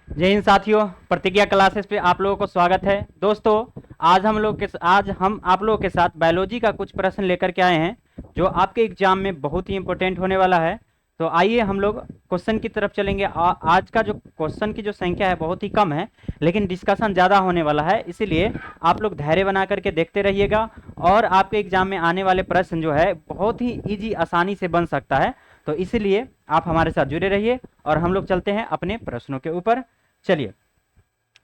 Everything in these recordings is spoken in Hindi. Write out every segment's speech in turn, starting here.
जय हिंद साथियों, प्रतिज्ञा क्लासेस पे आप लोगों को स्वागत है। दोस्तों, आज हम आप लोगों के साथ बायोलॉजी का कुछ प्रश्न लेकर के आए हैं जो आपके एग्जाम में बहुत ही इंपॉर्टेंट होने वाला है। तो आइए हम लोग क्वेश्चन की तरफ चलेंगे। आज का जो क्वेश्चन की जो संख्या है बहुत ही कम है, लेकिन डिस्कशन ज़्यादा होने वाला है, इसीलिए आप लोग धैर्य बना करके देखते रहिएगा। और आपके एग्जाम में आने वाले प्रश्न जो है बहुत ही ईजी, आसानी से बन सकता है। तो इसीलिए आप हमारे साथ जुड़े रहिए और हम लोग चलते हैं अपने प्रश्नों के ऊपर। चलिए,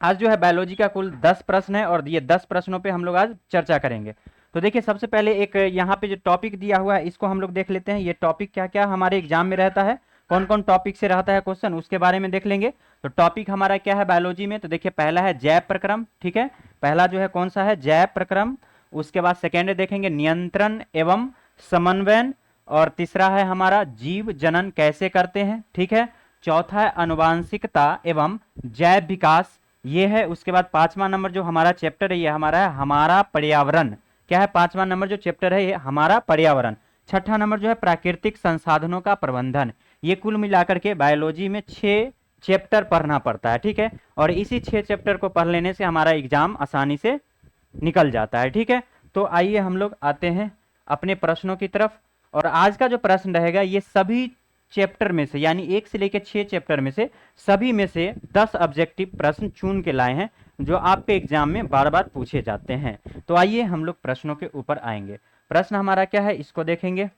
आज जो है बायोलॉजी का कुल 10 प्रश्न है और ये 10 प्रश्नों पे हम लोग आज चर्चा करेंगे। तो देखिए, सबसे पहले एक यहाँ पे जो टॉपिक दिया हुआ है इसको हम लोग देख लेते हैं। ये टॉपिक क्या क्या हमारे एग्जाम में रहता है, कौन कौन टॉपिक से रहता है क्वेश्चन, उसके बारे में देख लेंगे। तो टॉपिक हमारा क्या है बायोलॉजी में, तो देखिए पहला है जैव प्रक्रम। ठीक है, पहला जो है कौन सा है, जैव प्रक्रम। उसके बाद सेकेंड देखेंगे नियंत्रण एवं समन्वयन। और तीसरा है हमारा जीव जनन कैसे करते हैं। ठीक है, चौथा है अनुवांशिकता एवं जैव विकास, ये है। उसके बाद पांचवा नंबर जो हमारा चैप्टर है ये हमारा है हमारा पर्यावरण। क्या है पांचवा नंबर जो चैप्टर है ये हमारा पर्यावरण। छठा नंबर जो है प्राकृतिक संसाधनों का प्रबंधन। ये कुल मिलाकर के बायोलॉजी में 6 चैप्टर पढ़ना पड़ता है। ठीक है, और इसी 6 चैप्टर को पढ़ लेने से हमारा एग्जाम आसानी से निकल जाता है। ठीक है, तो आइए हम लोग आते हैं अपने प्रश्नों की तरफ। और आज का जो प्रश्न रहेगा ये सभी चैप्टर में से, यानी 1 से लेकर 6 चैप्टर में से सभी में से 10 ऑब्जेक्टिव प्रश्न चुन के लाए हैं जो आपके एग्जाम में बार बार पूछे जाते हैं। तो आइए हम लोग प्रश्नों के ऊपर आएंगे। प्रश्न हमारा क्या है इसको देखेंगे।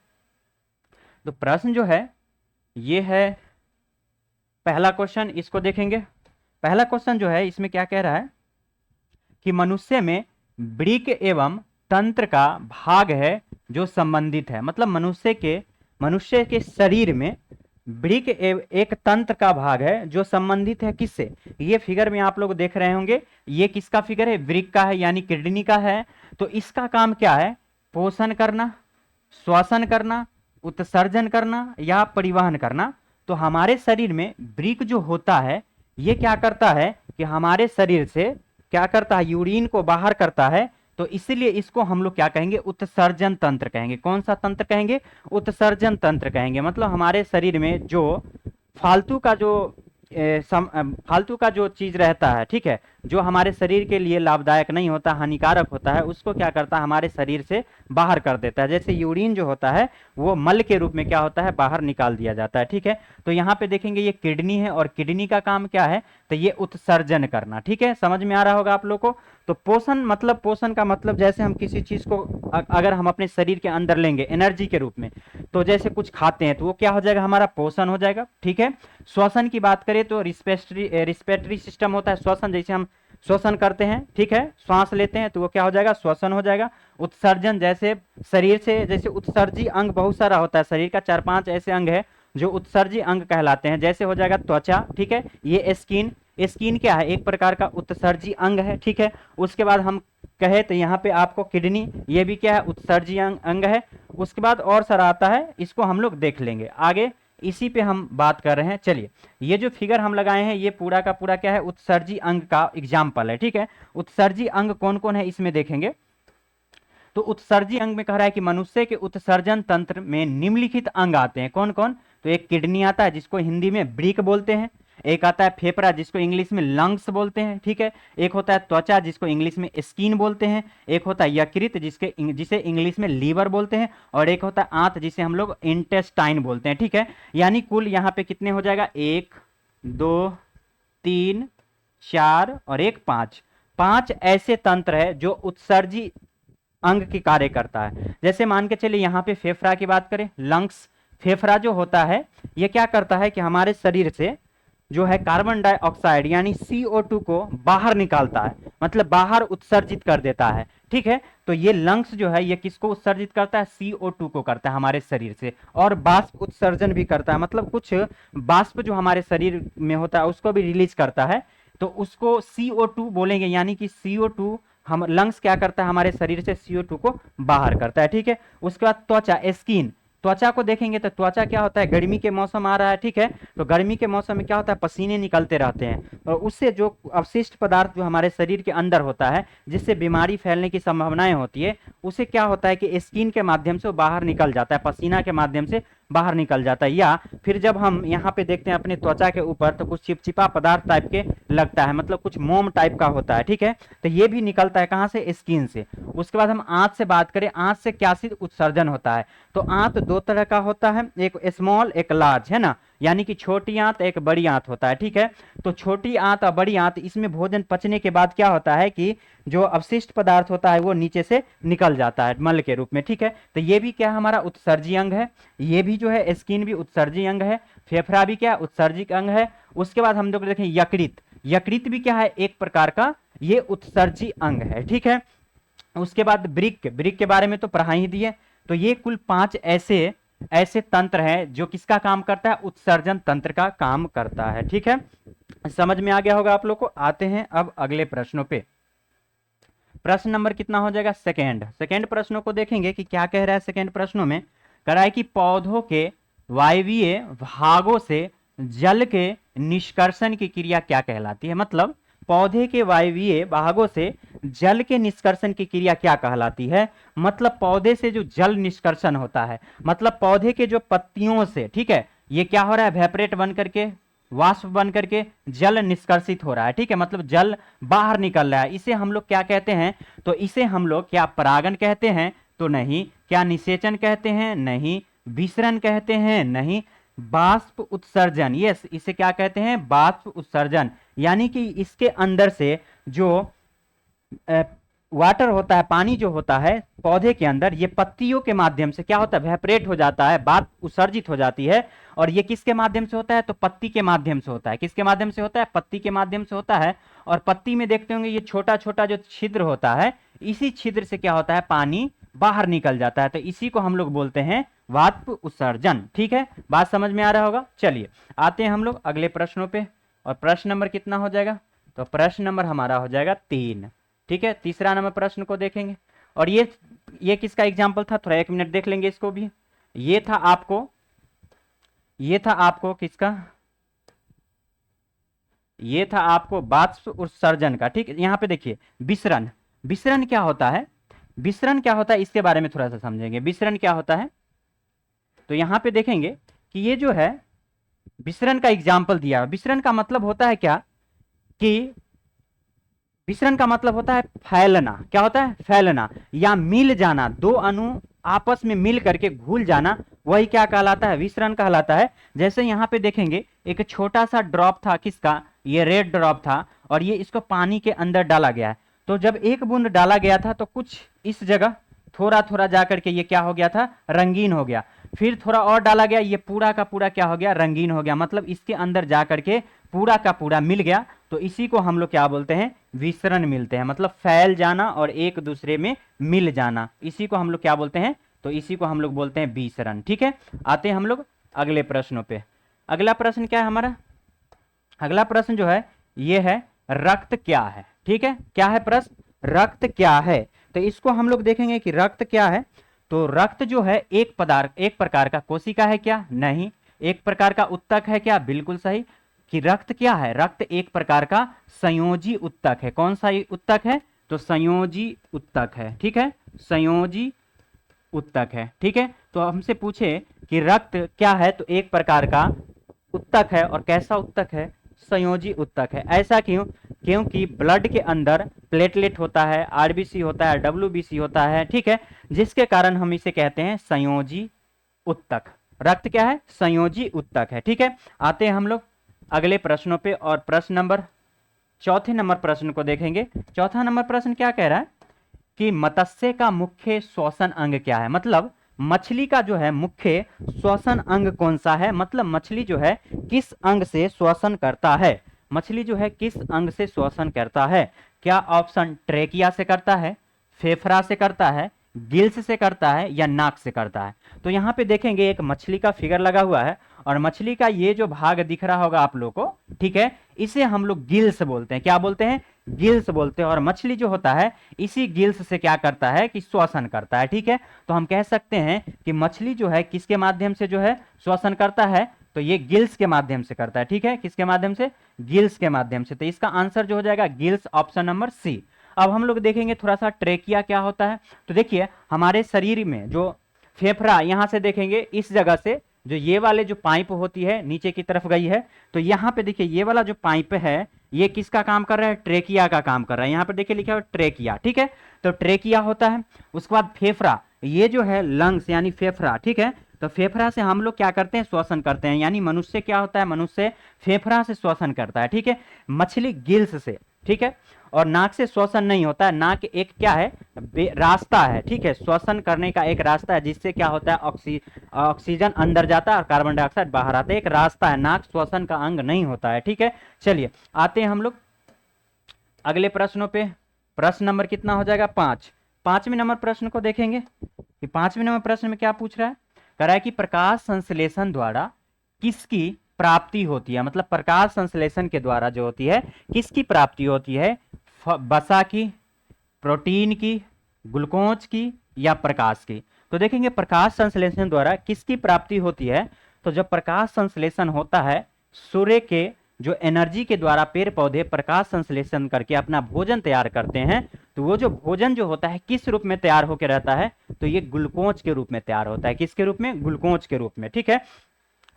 तो प्रश्न जो है ये है पहला क्वेश्चन, इसको देखेंगे। पहला क्वेश्चन जो है इसमें क्या कह रहा है कि मनुष्य में वृक्क एवं तंत्र का भाग है जो संबंधित है। मतलब मनुष्य के शरीर में वृक्क एक तंत्र का भाग है जो संबंधित है किससे। ये फिगर में आप लोग देख रहे होंगे, ये किसका फिगर है, वृक्क का है, यानी किडनी का है। तो इसका काम क्या है, पोषण करना, श्वसन करना, उत्सर्जन करना या परिवहन करना। तो हमारे शरीर में वृक्क जो होता है ये क्या करता है कि हमारे शरीर से क्या करता है, यूरिन को बाहर करता है। तो इसलिए इसको हम लोग क्या कहेंगे, उत्सर्जन तंत्र कहेंगे। कौन सा तंत्र कहेंगे, उत्सर्जन तंत्र कहेंगे। मतलब हमारे शरीर में जो फालतू का जो फालतू का जो चीज रहता है, ठीक है, जो हमारे शरीर के लिए लाभदायक नहीं होता, हानिकारक होता है, उसको क्या करता है हमारे शरीर से बाहर कर देता है। जैसे यूरिन जो होता है वो मल के रूप में क्या होता है, बाहर निकाल दिया जाता है। ठीक है, तो यहाँ पे देखेंगे ये किडनी है और किडनी का काम क्या है, तो ये उत्सर्जन करना। ठीक है, समझ में आ रहा होगा आप लोग को। तो पोषण का मतलब जैसे हम किसी चीज को अगर हम अपने शरीर के अंदर लेंगे एनर्जी के रूप में, तो जैसे कुछ खाते हैं तो वो क्या हो जाएगा, हमारा पोषण हो जाएगा। ठीक है, श्वसन की बात करें तो रिस्पिरेटरी सिस्टम होता है श्वसन, जैसे हम श्वसन करते हैं, ठीक है, श्वास लेते हैं तो वो क्या हो जाएगा, श्वसन हो जाएगा। उत्सर्जन, जैसे शरीर से जैसे उत्सर्जी अंग बहुत सारा होता है, शरीर का 4-5 ऐसे अंग है जो उत्सर्जी अंग कहलाते हैं। जैसे हो जाएगा त्वचा, ठीक है, ये स्किन, स्किन क्या है, एक प्रकार का उत्सर्जी अंग है। ठीक है, उसके बाद हम कहे तो यहाँ पे आपको किडनी, ये भी क्या है, उत्सर्जी अंग है। उसके बाद और सारा आता है, इसको हम लोग देख लेंगे आगे, इसी पे हम बात कर रहे हैं। चलिए, ये जो फिगर हम लगाए हैं ये पूरा का पूरा क्या है, उत्सर्जी अंग का एग्जाम्पल है। ठीक है, उत्सर्जी अंग कौन कौन है इसमें देखेंगे। तो उत्सर्जी अंग में कह रहा है कि मनुष्य के उत्सर्जन तंत्र में निम्नलिखित अंग आते हैं। कौन कौन, तो एक किडनी आता है जिसको हिंदी में वृक्क बोलते हैं, एक आता है फेफड़ा जिसको इंग्लिश में लंग्स बोलते हैं, ठीक है, एक होता है त्वचा जिसको इंग्लिश में स्किन बोलते हैं, एक होता है यकृत जिसे इंग्लिश में लीवर बोलते हैं, और एक होता है आंत जिसे हम लोग इंटेस्टाइन बोलते हैं। ठीक है, यानी कुल यहाँ पे कितने हो जाएगा, 1 2 3 4 और 1 5, 5 ऐसे तंत्र है जो उत्सर्जी अंग की कार्य करता है। जैसे मान के चलिए यहाँ पे फेफड़ा की बात करें, लंग्स, फेफड़ा जो होता है ये क्या करता है कि हमारे शरीर से जो है कार्बन डाइऑक्साइड यानी CO2 को बाहर निकालता है, मतलब बाहर उत्सर्जित कर देता है। ठीक है, तो ये लंग्स जो है ये किसको उत्सर्जित करता है, CO2 को करता है हमारे शरीर से। और बाष्प उत्सर्जन भी करता है, मतलब कुछ बाष्प जो हमारे शरीर में होता है उसको भी रिलीज करता है, तो उसको CO2 बोलेंगे। यानी कि CO2 हम लंग्स क्या करता है, हमारे शरीर से CO2 को बाहर करता है। ठीक है, उसके बाद त्वचा, स्किन, त्वचा को देखेंगे तो त्वचा क्या होता है, गर्मी के मौसम आ रहा है, ठीक है, तो गर्मी के मौसम में क्या होता है, पसीने निकलते रहते हैं, और उससे जो अवशिष्ट पदार्थ जो हमारे शरीर के अंदर होता है जिससे बीमारी फैलने की संभावनाएं होती है, उसे क्या होता है कि स्किन के माध्यम से वो बाहर निकल जाता है, पसीना के माध्यम से बाहर निकल जाता है, या फिर जब हम यहाँ पे देखते हैं अपने त्वचा के ऊपर तो कुछ चिपचिपा पदार्थ टाइप के लगता है, मतलब कुछ मोम टाइप का होता है, ठीक है। तो ये भी निकलता है कहाँ से, स्किन से। उसके बाद हम आंत से बात करें, आंत से क्या चीज उत्सर्जन होता है, तो आंत दो तरह का होता है, एक स्मॉल एक लार्ज, है ना, यानी कि छोटी आंत एक बड़ी आंत होता है, ठीक है। तो छोटी आंत और बड़ी आंत, इसमें भोजन पचने के बाद क्या होता है कि जो अवशिष्ट पदार्थ होता है वो नीचे से निकल जाता है मल के रूप में, ठीक है। तो ये भी क्या हमारा उत्सर्जी अंग है, ये भी जो है स्किन भी उत्सर्जी अंग है, फेफड़ा भी क्या उत्सर्जिक अंग है। उसके बाद हम लोग देखें यकृत, यकृत भी क्या है, एक प्रकार का ये उत्सर्जी अंग है, ठीक है। उसके बाद वृक्क, वृक्क के बारे में तो पढ़ा ही दिए। तो ये कुल 5 ऐसे ऐसे तंत्र हैं जो किसका काम करता है, उत्सर्जन तंत्र का काम करता है, ठीक है। समझ में आ गया होगा आप लोग को। आते हैं अब अगले प्रश्नों पे। प्रश्न नंबर कितना हो जाएगा, सेकेंड। सेकेंड प्रश्नों को देखेंगे कि क्या कह रहा है सेकेंड प्रश्नों में। कह रहा है कि पौधों के वायवीय भागों से जल के निष्कर्षण की क्रिया क्या कहलाती है, मतलब पौधे के वायवीय भागों से जल के निष्कर्षण की क्रिया क्या कहलाती है। मतलब पौधे से जो जल निष्कर्षण होता है, मतलब पौधे के जो पत्तियों से, ठीक है, ये क्या हो रहा है, वेपरेट बन करके, वाष्प बन करके जल निष्कर्षित हो रहा है, ठीक है, मतलब जल बाहर निकल रहा है। इसे हम लोग क्या कहते हैं, तो इसे हम लोग क्या परागण कहते हैं, तो नहीं। क्या निषेचन कहते हैं, नहीं। विसरण कहते हैं, नहीं। बाष्प उत्सर्जन, यस, इसे क्या कहते हैं, बाष्प उत्सर्जन, यानी कि इसके अंदर से जो वाटर होता है, पानी जो होता है पौधे के अंदर, ये पत्तियों के माध्यम से क्या होता है, वेपरेट हो जाता है, बात उत्सर्जित हो जाती है। और ये किसके माध्यम से होता है, तो पत्ती के माध्यम से होता है। किसके माध्यम से होता है, पत्ती के माध्यम से होता है। और पत्ती में देखते होंगे ये छोटा छोटा जो छिद्र होता है, इसी छिद्र से क्या होता है, पानी बाहर निकल जाता है। तो इसी को हम लोग बोलते हैं वाष्प उत्सर्जन, ठीक है। बात समझ में आ रहा होगा। चलिए आते हैं हम लोग अगले प्रश्नों पे। और प्रश्न नंबर कितना हो जाएगा, तो प्रश्न नंबर हमारा हो जाएगा 3, ठीक है। तीसरा नंबर प्रश्न को देखेंगे। और ये किसका एग्जाम्पल था, थोड़ा 1 मिनट देख लेंगे इसको भी। ये था आपको किसका, ये था आपको वाष्प उत्सर्जन का, ठीक है। यहां पे देखिए विसरण, विसरण क्या होता है, विसरण क्या होता है इसके बारे में थोड़ा सा समझेंगे। विसरण क्या होता है, तो यहां पे देखेंगे कि ये जो है विसरण का एग्जाम्पल दिया। विसरण का मतलब होता है क्या, कि विसरण का मतलब होता है फैलना। क्या होता है, फैलना या मिल जाना, दो अणु आपस में मिल करके घुल जाना, वही क्या कहलाता है, विसरण कहलाता है। जैसे यहाँ पे देखेंगे एक छोटा सा ड्रॉप था, किसका, ये रेड ड्रॉप था, और ये इसको पानी के अंदर डाला गया है। तो जब एक बूंद डाला गया था तो कुछ इस जगह थोड़ा थोड़ा जाकर के ये क्या हो गया था, रंगीन हो गया। फिर थोड़ा और डाला गया, ये पूरा का पूरा क्या हो गया, रंगीन हो गया, मतलब इसके अंदर जाकर के पूरा का पूरा मिल गया। तो इसी को हम लोग क्या बोलते हैं, विसरण मिलते हैं, मतलब फैल जाना और एक दूसरे में मिल जाना, इसी को हम लोग क्या बोलते हैं, तो इसी को हम लोग बोलते हैं विसरण, ठीक है। आते हैं हम लोग अगले प्रश्नों पे। अगला प्रश्न क्या है हमारा, अगला प्रश्न जो है ये है रक्त क्या है, ठीक है। क्या है प्रश्न, रक्त क्या है। तो इसको हम लोग देखेंगे कि रक्त क्या है। तो रक्त जो है एक पदार्थ, एक प्रकार का कोशिका है क्या, नहीं। एक प्रकार का उत्तक है क्या, बिल्कुल सही। कि रक्त क्या है, रक्त एक प्रकार का संयोजी उत्तक है। कौन सा उत्तक है, तो संयोजी उत्तक है, ठीक है, संयोजी उत्तक है, ठीक है। तो हमसे पूछे कि रक्त क्या है, तो एक प्रकार का उत्तक है। और कैसा उत्तक है, संयोजी उत्तक है। ऐसा क्यों, क्योंकि ब्लड के अंदर प्लेटलेट होता है, आरबीसी होता है, डब्ल्यूबीसी होता है, ठीक है, जिसके कारण हम इसे कहते हैं संयोजी उत्तक। रक्त क्या है, संयोजी उत्तक है, ठीक है। आते हैं हम लोग अगले प्रश्नों पे। और प्रश्न नंबर चौथे नंबर प्रश्न को देखेंगे। चौथा नंबर प्रश्न क्या कह रहा है कि मत्स्य का मुख्य श्वसन अंग क्या है, मतलब मछली का जो है मुख्य श्वसन अंग कौन सा है, मतलब मछली जो है किस अंग से श्वसन करता है, मछली जो है किस अंग से श्वसन करता है। क्या ऑप्शन ट्रेकिया से करता है, फेफड़ा से करता है, गिल्स से करता है, या नाक से करता है। तो यहाँ पे देखेंगे एक मछली का फिगर लगा हुआ है, और मछली का ये जो भाग दिख रहा होगा आप लोग को, ठीक है, इसे हम लोग गिल्स बोलते हैं। क्या बोलते हैं, गिल्स बोलते हैं। और मछली जो होता है इसी गिल्स से क्या करता है, कि श्वसन करता है, ठीक है। तो हम कह सकते हैं कि मछली जो है किसके माध्यम से जो है श्वसन करता है, तो ये गिल्स के माध्यम से करता है, ठीक है। किसके माध्यम से, गिल्स के माध्यम से। तो इसका आंसर जो हो जाएगा गिल्स, ऑप्शन नंबर सी। अब हम लोग देखेंगे थोड़ा सा ट्रेकिया क्या होता है। तो देखिए हमारे शरीर में जो फेफड़ा, यहां से देखेंगे इस जगह से जो ये वाले जो पाइप होती है नीचे की तरफ गई है, तो यहाँ पे देखिए ये वाला जो पाइप है ये किसका काम कर रहा है, ट्रेकिया का काम कर रहा है। यहाँ पे देखिए लिखा हुआ ट्रेकिया, ठीक है, तो ट्रेकिया होता है। उसके बाद फेफड़ा, ये जो है लंग्स यानी फेफड़ा, ठीक है, तो फेफड़ा से हम लोग क्या करते हैं, श्वसन करते हैं, यानी मनुष्य क्या होता है, मनुष्य फेफड़ा से श्वसन करता है, ठीक है। मछली गिल्स से, ठीक है, और नाक से श्वसन नहीं होता है। नाक एक क्या है, रास्ता है, ठीक है, श्वसन करने का एक रास्ता है, जिससे क्या होता है, ऑक्सीजन अंदर जाता है और कार्बन डाइऑक्साइड बाहर आता है, एक रास्ता है। नाक श्वसन का अंग नहीं होता है, ठीक है। चलिए आते हैं हम लोग अगले प्रश्नों पे। प्रश्न नंबर कितना हो जाएगा, 5। 5वें नंबर प्रश्न को देखेंगे कि 5वें नंबर प्रश्न में क्या पूछ रहा है, कह रहा है कि प्रकाश संश्लेषण द्वारा किसकी प्राप्ति होती है, मतलब प्रकाश संश्लेषण के द्वारा जो होती है किसकी प्राप्ति होती है, वसा की, प्रोटीन की, ग्लूकोज की या प्रकाश की। तो देखेंगे प्रकाश संश्लेषण द्वारा किसकी प्राप्ति होती है, तो जब प्रकाश संश्लेषण होता है सूर्य के जो एनर्जी के द्वारा पेड़ पौधे प्रकाश संश्लेषण करके अपना भोजन तैयार करते हैं, तो वो जो भोजन जो होता है किस रूप में तैयार होकर रहता है, तो ये ग्लूकोज के रूप में तैयार होता है। किसके रूप में, ग्लूकोज के रूप में, ठीक है।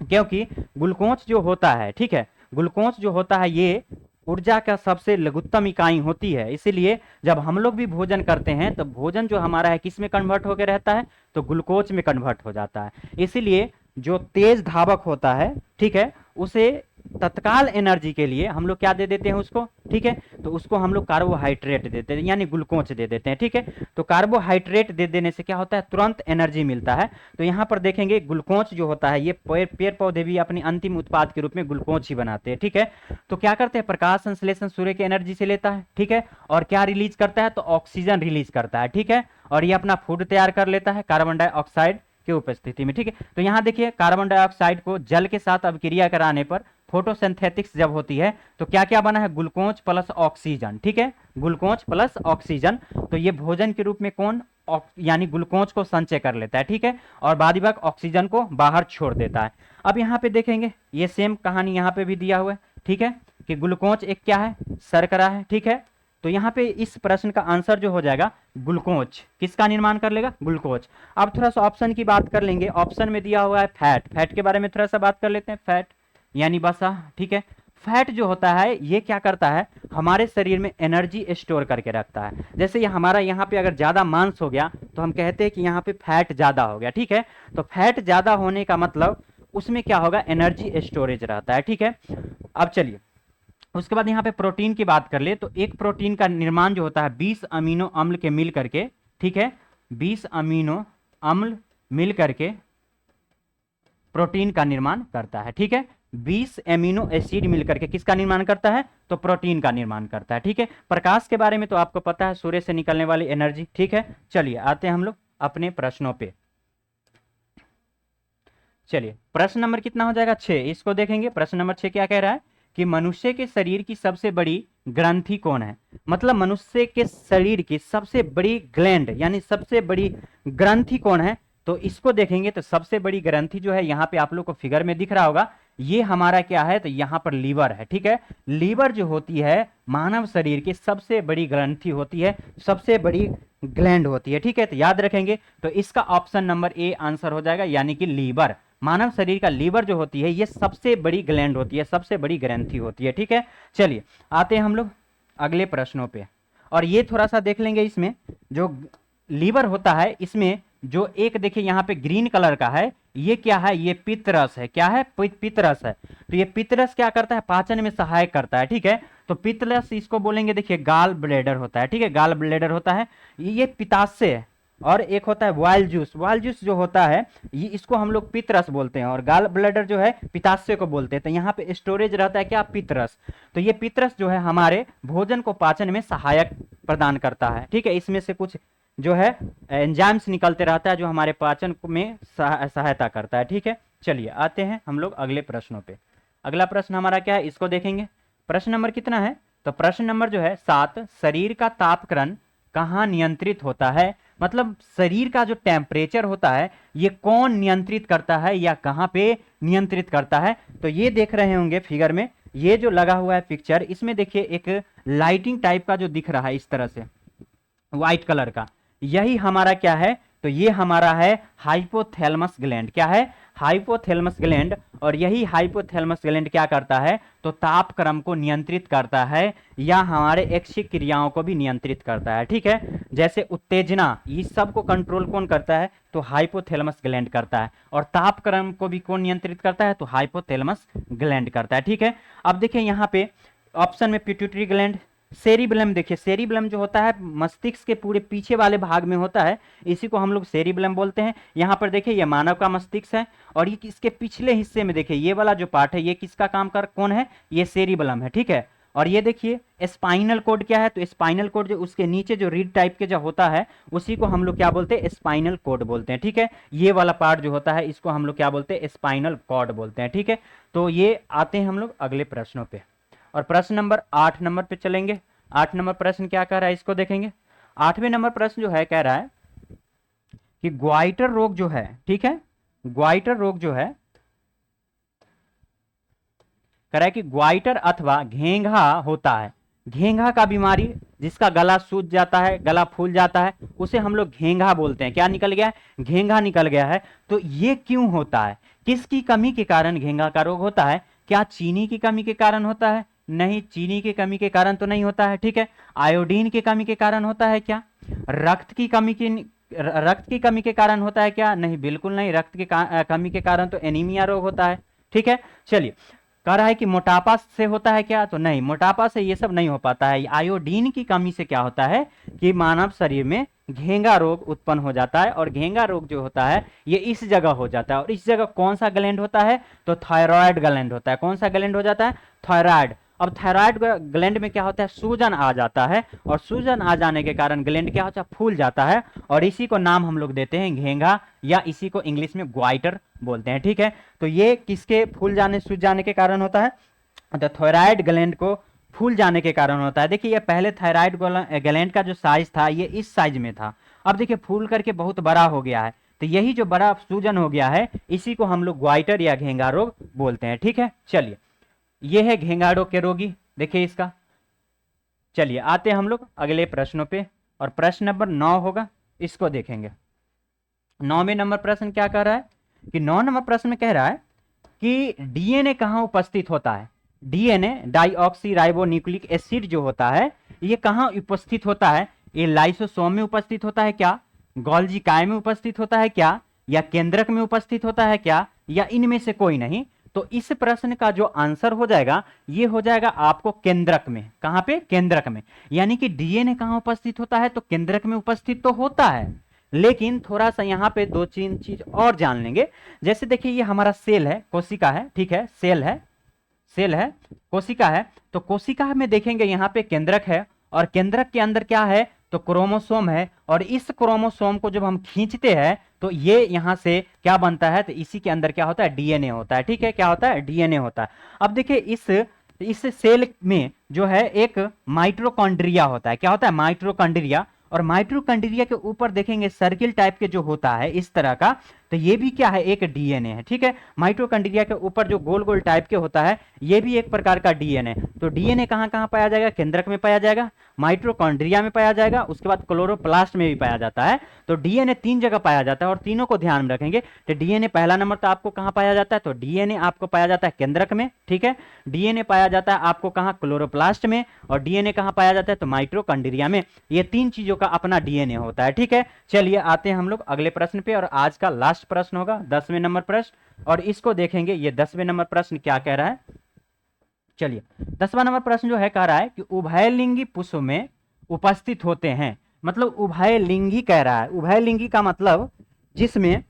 क्योंकि ग्लूकोज जो होता है, ठीक है, ग्लूकोज जो होता है ये ऊर्जा का सबसे लघुत्तम इकाई होती है, इसीलिए जब हम लोग भी भोजन करते हैं तो भोजन जो हमारा है किस में कन्वर्ट होकर रहता है, तो ग्लूकोज में कन्वर्ट हो जाता है। इसीलिए जो तेज धावक होता है, ठीक है, उसे तत्काल एनर्जी के लिए हम लोग क्या दे देते हैं उसको, ठीक है, तो उसको हम लोग कार्बोहाइड्रेट देते हैं यानी ग्लूकोज दे देते हैं, ठीक है। तो कार्बोहाइड्रेट दे देने से क्या होता है, तुरंत एनर्जी मिलता है। तो यहाँ पर देखेंगे ग्लूकोज जो होता है ये पेड़ पौधे भी अपनी अंतिम उत्पाद के रूप में ग्लूकोज ही बनाते हैं, ठीक है। तो क्या करते हैं, प्रकाश संश्लेषण सूर्य की एनर्जी से लेता है, ठीक है, और क्या रिलीज करता है, तो ऑक्सीजन रिलीज करता है, ठीक है, और ये अपना फूड तैयार कर लेता है कार्बन डाइऑक्साइड की उपस्थिति में, ठीक है। तो यहाँ देखिए कार्बन डाइऑक्साइड को जल के साथ अभिक्रिया कराने पर फोटोसिंथेटिक्स जब होती है तो क्या क्या बना है, ग्लूकोज प्लस ऑक्सीजन, ठीक है, ग्लूकोज प्लस ऑक्सीजन। तो ये भोजन के रूप में कौन, यानी ग्लूकोज को संचय कर लेता है, ठीक है, और बाद वक्त ऑक्सीजन को बाहर छोड़ देता है। अब यहाँ पे देखेंगे ये सेम कहानी यहाँ पे भी दिया हुआ है, ठीक है, कि ग्लूकोज एक क्या है, शर्करा है, ठीक है। तो यहाँ पे इस प्रश्न का आंसर जो हो जाएगा ग्लूकोज, किसका निर्माण कर लेगा, ग्लूकोज। अब थोड़ा सा ऑप्शन की बात कर लेंगे। ऑप्शन में दिया हुआ है फैट, फैट के बारे में थोड़ा सा बात कर लेते हैं। फैट यानी वसा, ठीक है। फैट जो होता है ये क्या करता है, हमारे शरीर में एनर्जी स्टोर करके रखता है। जैसे ये हमारा यहाँ पे अगर ज्यादा मांस हो गया तो हम कहते हैं कि यहाँ पे फैट ज्यादा हो गया, ठीक है। तो फैट ज्यादा होने का मतलब उसमें क्या होगा, एनर्जी स्टोरेज रहता है, ठीक है। अब चलिए उसके बाद यहाँ पे प्रोटीन की बात कर ले तो एक प्रोटीन का निर्माण जो होता है 20 अमीनो अम्ल के मिल करके, ठीक है, 20 अमीनो अम्ल मिल करके प्रोटीन का निर्माण करता है, ठीक है। 20 एमिनो एसिड मिलकर के किसका निर्माण करता है, तो प्रोटीन का निर्माण करता है, ठीक है। प्रकाश के बारे में तो आपको पता है, सूर्य से निकलने वाली एनर्जी, ठीक है। चलिए आते हैं हम लोग अपने प्रश्नों पे। चलिए प्रश्न नंबर कितना हो जाएगा, 6। इसको देखेंगे। प्रश्न नंबर 6 क्या कह रहा है कि मनुष्य के शरीर की सबसे बड़ी ग्रंथि कौन है, मतलब मनुष्य के शरीर की सबसे बड़ी ग्लैंड यानी सबसे बड़ी ग्रंथि कौन है। तो इसको देखेंगे तो सबसे बड़ी ग्रंथि जो है यहाँ पे आप लोग को फिगर में दिख रहा होगा, ये हमारा क्या है, तो यहाँ पर लीवर है, ठीक है। लीवर जो होती है मानव शरीर की सबसे बड़ी ग्रंथि होती है, सबसे बड़ी ग्लैंड होती है, ठीक है। तो याद रखेंगे, तो इसका ऑप्शन नंबर ए आंसर हो जाएगा, यानी कि लीवर। मानव शरीर का लीवर जो होती है ये सबसे बड़ी ग्लैंड होती है, सबसे बड़ी ग्रंथि होती है, ठीक है। चलिए आते हैं हम लोग अगले प्रश्नों पे, और ये थोड़ा सा देख लेंगे। इसमें जो लीवर होता है इसमें जो एक देखिए यहाँ पे ग्रीन कलर का है, ये क्या है, ये पित्तरस है, क्या है, पित्तरस है। तो ये पित्तरस क्या करता है, पाचन में सहायक करता है, ठीक है। तो पित्तरस इसको बोलेंगे, देखिए गाल ब्लेडर होता है, ठीक है, गाल ब्लेडर होता है। ये पित्ताशय है, और एक होता है वाइल जूस। वाइल जूस जो होता है ये इसको हम लोग पित्तरस बोलते हैं, और गाल ब्लैडर जो है पित्ताशय को बोलते हैं। तो यहाँ पे स्टोरेज रहता है क्या, पित्तरस। तो ये पित्तरस जो है हमारे भोजन को पाचन में सहायक प्रदान करता है, ठीक है। इसमें से कुछ जो है एंजाइम्स निकलते रहता है जो हमारे पाचन में सहायता करता है, ठीक है। चलिए आते हैं हम लोग अगले प्रश्नों पे। अगला प्रश्न हमारा क्या है, इसको देखेंगे। प्रश्न नंबर कितना है, तो प्रश्न नंबर जो है 7। शरीर का तापक्रम कहाँ नियंत्रित होता है, मतलब शरीर का जो टेम्परेचर होता है ये कौन नियंत्रित करता है या कहाँ पे नियंत्रित करता है। तो ये देख रहे होंगे फिगर में, ये जो लगा हुआ है पिक्चर, इसमें देखिए एक लाइटिंग टाइप का जो दिख रहा है इस तरह से व्हाइट कलर का, यही हमारा क्या है, तो ये हमारा है हाइपोथैलेमस ग्लैंड। क्या है? Hypothalamus gland. और यही हाइपोथैलेमस ग्लैंड क्या करता है? तो तापक्रम को नियंत्रित करता है या हमारे ऐच्छिक क्रियाओं को भी नियंत्रित करता है। ठीक है, जैसे उत्तेजना, इस सब को कंट्रोल कौन करता है? तो हाइपोथैलेमस ग्लैंड करता है। और तापक्रम को भी कौन नियंत्रित करता है? तो हाइपोथैलेमस ग्लैंड करता है। ठीक है, अब देखिए यहाँ पे ऑप्शन में पिट्यूटरी ग्लैंड, सेरिबेलम। देखिए सेरिबेलम जो होता है मस्तिष्क के पूरे पीछे वाले भाग में होता है, इसी को हम लोग सेरिबेलम बोलते हैं। यहाँ पर देखिए ये मानव का मस्तिष्क है और ये इसके पिछले हिस्से में देखिए ये वाला जो पार्ट है ये किसका काम कर कौन है? ये सेरिबेलम है। ठीक है, और ये देखिए स्पाइनल कोड क्या है? तो स्पाइनल कोड जो उसके नीचे जो रीड टाइप के जो होता है उसी को हम लोग क्या बोलते हैं? स्पाइनल कोड बोलते हैं। ठीक है, ये वाला पार्ट जो होता है इसको हम लोग क्या बोलते हैं? स्पाइनल कॉर्ड बोलते हैं। ठीक है, तो ये आते हैं हम लोग अगले प्रश्नों पे, और प्रश्न नंबर 8 नंबर पे चलेंगे। 8 नंबर प्रश्न क्या कह रहा है इसको देखेंगे। 8वें नंबर प्रश्न जो है कह रहा है कि ग्वाइटर रोग जो है, ठीक है, ग्वाइटर रोग जो है कह रहा है कि ग्वाइटर अथवा घेंघा होता है। घेंघा का बीमारी जिसका गला सूज जाता है, गला फूल जाता है, उसे हम लोग घेंघा बोलते हैं। क्या निकल गया है? घेंघा निकल गया है। तो ये क्यों होता है? किसकी कमी के कारण घेंघा का रोग होता है? क्या चीनी की कमी के कारण होता है? नहीं, चीनी की कमी के कारण तो नहीं होता है। ठीक है, आयोडीन की कमी के कारण होता है क्या? रक्त की कमी के कारण होता है क्या? नहीं, बिल्कुल नहीं। रक्त की कमी के कारण तो एनीमिया रोग होता है। ठीक है, चलिए, कह रहा है कि मोटापा से होता है क्या? तो नहीं, मोटापा से ये सब नहीं हो पाता है। आयोडीन की कमी से क्या होता है कि मानव शरीर में घेंघा रोग उत्पन्न हो जाता है। और घेंघा रोग जो होता है ये इस जगह हो जाता है। और इस जगह कौन सा ग्लैंड होता है? तो थायराइड ग्लैंड होता है। कौन सा ग्लैंड हो जाता है? थायराइड। अब थायराइड ग्लैंड में क्या होता है? सूजन आ जाता है, और सूजन आ जाने के कारण ग्लैंड क्या होता है? फूल जाता है, और इसी को नाम हम लोग देते हैं घेंघा, या इसी को इंग्लिश में ग्वाइटर बोलते हैं। ठीक है, तो ये किसके फूल जाने सूज जाने के कारण होता है? तो थायराइड ग्लैंड को फूल जाने के कारण होता है। देखिए ये पहले थायराइड ग्लैंड का जो साइज था ये इस साइज में था, अब देखिए फूल करके बहुत बड़ा हो गया है। तो यही जो बड़ा सूजन हो गया है इसी को हम लोग ग्वाइटर या घेंघा रोग बोलते हैं। ठीक है, चलिए, ये है घेंघा रोग के रोगी, देखिए इसका। चलिए आते हैं हम लोग अगले प्रश्नों पे, और प्रश्न नंबर 9 होगा, इसको देखेंगे। 9वें नंबर प्रश्न क्या कह रहा है कि 9 नंबर प्रश्न में कह रहा है कि डीएनए कहाँ उपस्थित होता है? DNA dioxy ribo nucleic acid जो होता है ये कहाँ उपस्थित होता है? ये लाइसोसोम में उपस्थित होता है क्या? गोल्जी काय में उपस्थित होता है क्या? या केंद्रक में उपस्थित होता है क्या? या इनमें से कोई नहीं? तो इस प्रश्न का जो आंसर हो जाएगा ये हो जाएगा आपको केंद्रक में। कहां पे? केंद्रक में। यानी कि डीएनए कहां उपस्थित होता है? तो केंद्रक में उपस्थित तो होता है, लेकिन थोड़ा सा यहां पे 2-3 चीज और जान लेंगे। जैसे देखिए ये हमारा सेल है, कोशिका है, ठीक है, सेल है, कोशिका है। तो कोशिका में देखेंगे यहाँ पे केंद्रक है, और केंद्रक के अंदर क्या है? तो क्रोमोसोम है। और इस क्रोमोसोम को जब हम खींचते हैं तो ये यहां से क्या बनता है? तो इसी के अंदर क्या होता है? डीएनए होता है। ठीक है, क्या होता है? डीएनए होता है। अब देखिए इस सेल में जो है एक माइटोकॉन्ड्रिया होता है। क्या होता है? माइटोकॉन्ड्रिया। और माइटोकॉन्ड्रिया के ऊपर देखेंगे सर्किल टाइप के जो होता है इस तरह का, तो ये भी क्या है? एक डीएनए है। ठीक है, माइटोकॉन्ड्रिया के ऊपर जो गोल गोल टाइप के होता है ये भी एक प्रकार का डीएनए। तो डीएनए कहाँ कहाँ पाया जाएगा? केंद्रक में पाया जाएगा, माइटोकॉन्ड्रिया में पाया जाएगा, उसके बाद क्लोरोप्लास्ट में भी पाया जाता है। तो डीएनए 3 जगह पाया जाता है, और तीनों को ध्यान में रखेंगे। तो डीएनए पहला नंबर तो आपको कहाँ पाया जाता है? तो डीएनए आपको पाया जाता है केंद्रक में। ठीक है, डीएनए पाया जाता है आपको कहाँ? क्लोरोप्लास्ट में। और डीएनए कहाँ पाया जाता है? तो माइटोकॉन्ड्रिया में। ये 3 चीजों का अपना डीएनए होता है। ठीक है, चलिए आते हैं हम लोग अगले प्रश्न पे, और आज का लास्ट प्रश्न होगा 10वें नंबर प्रश्न, और इसको देखेंगे। ये 10वें नंबर प्रश्न क्या कह रहा है? चलिए 10वां नंबर प्रश्न जो है कह रहा है कि उभयलिंगी पुष्प में उपस्थित होते हैं। मतलब उभयलिंगी कह रहा है। उभयलिंगी का मतलब जिसमें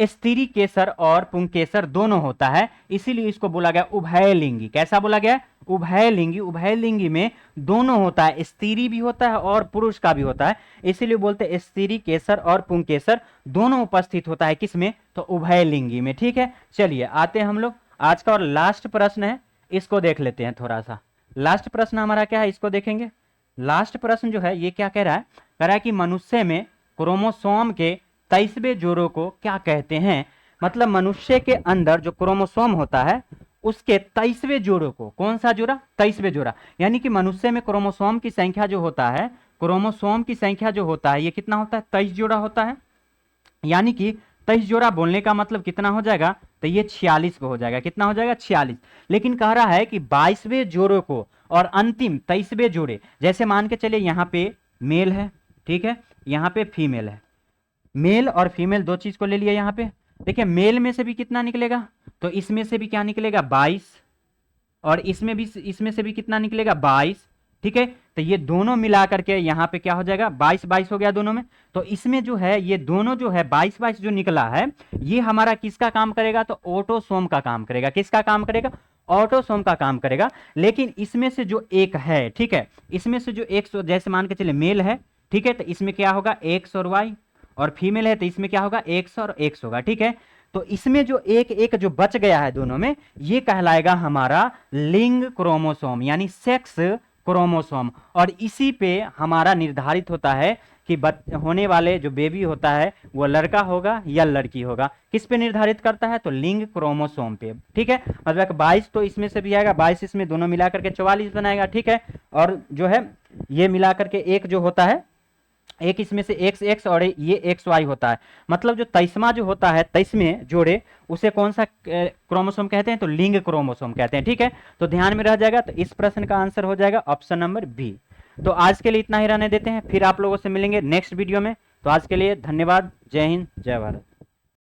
स्त्री केसर और पुंकेसर दोनों होता है, इसीलिए इसको बोला गया उभयलिंगी। कैसा बोला गया? उभयलिंगी। उभयलिंगी में दोनों होता है, स्त्री भी होता है और पुरुष का भी होता है, इसीलिए बोलते हैं स्त्री केसर और पुंकेसर दोनों उपस्थित होता है किसमें? तो उभयलिंगी में। ठीक है, चलिए आते हैं हम लोग आज का और लास्ट प्रश्न है, इसको देख लेते हैं थोड़ा सा। लास्ट प्रश्न हमारा क्या है इसको देखेंगे। लास्ट प्रश्न जो है ये क्या कह रहा है? कह रहा है कि मनुष्य में क्रोमोसोम के 23वें जोड़ों को क्या कहते हैं? मतलब मनुष्य के अंदर जो क्रोमोसोम होता है उसके 23वें जोड़ों को, कौन सा जोड़ा? 23वें जोड़ा। यानी कि मनुष्य में क्रोमोसोम की संख्या जो होता है क्रोमोसोम की संख्या जो होता है ये कितना होता है, 23 जोड़ा होता है। यानी कि 23 जोड़ा बोलने का मतलब कितना हो जाएगा, तो ये 46 पे हो जाएगा। कितना हो जाएगा, 46। लेकिन कह रहा है कि 22वें जोड़े को और अंतिम 23वें जोड़े, जैसे मान के चलिए यहाँ पे मेल है, ठीक है, यहाँ पे फीमेल है, मेल और फीमेल दो चीज को ले लिया यहाँ पे। देखिए मेल में से भी कितना निकलेगा, तो इसमें से भी क्या निकलेगा, 22, और इसमें से भी कितना निकलेगा, 22। ठीक है, तो ये दोनों मिला करके यहाँ पे क्या हो जाएगा, 22-22 हो गया दोनों में। तो इसमें जो है ये दोनों जो है 22-22 जो निकला है, ये हमारा किसका काम करेगा, तो ऑटोसोम का काम करेगा। किसका काम करेगा, ऑटोसोम का काम करेगा। लेकिन इसमें से जो एक है, ठीक है, इसमें से जो एक, जैसे मान के चले मेल है, ठीक है, तो इसमें क्या होगा, एक्स और वाई, और फीमेल है तो इसमें क्या होगा, एक्स और एक्स होगा। ठीक है, तो इसमें जो एक एक जो बच गया है दोनों में, ये कहलाएगा हमारा लिंग क्रोमोसोम, यानी सेक्स क्रोमोसोम। और इसी पे हमारा निर्धारित होता है कि होने वाले जो बेबी होता है वो लड़का होगा या लड़की होगा। किस पे निर्धारित करता है, तो लिंग क्रोमोसोम पे। ठीक है, मतलब 22 तो इसमें से भी आएगा, 22 इसमें, दोनों मिला करके 44 बनाएगा। ठीक है, और जो है ये मिला करके एक जो होता है, एक इसमें से एक्स एक्स और ये एक्स वाई होता है। मतलब जो 23वां जो होता है, 23वें जोड़े, उसे कौन सा क्रोमोसोम कहते हैं, तो लिंग क्रोमोसोम कहते हैं। ठीक है, तो ध्यान में रह जाएगा। तो इस प्रश्न का आंसर हो जाएगा ऑप्शन नंबर बी। तो आज के लिए इतना ही रहने देते हैं, फिर आप लोगों से मिलेंगे नेक्स्ट वीडियो में। तो आज के लिए धन्यवाद। जय हिंद, जय भारत।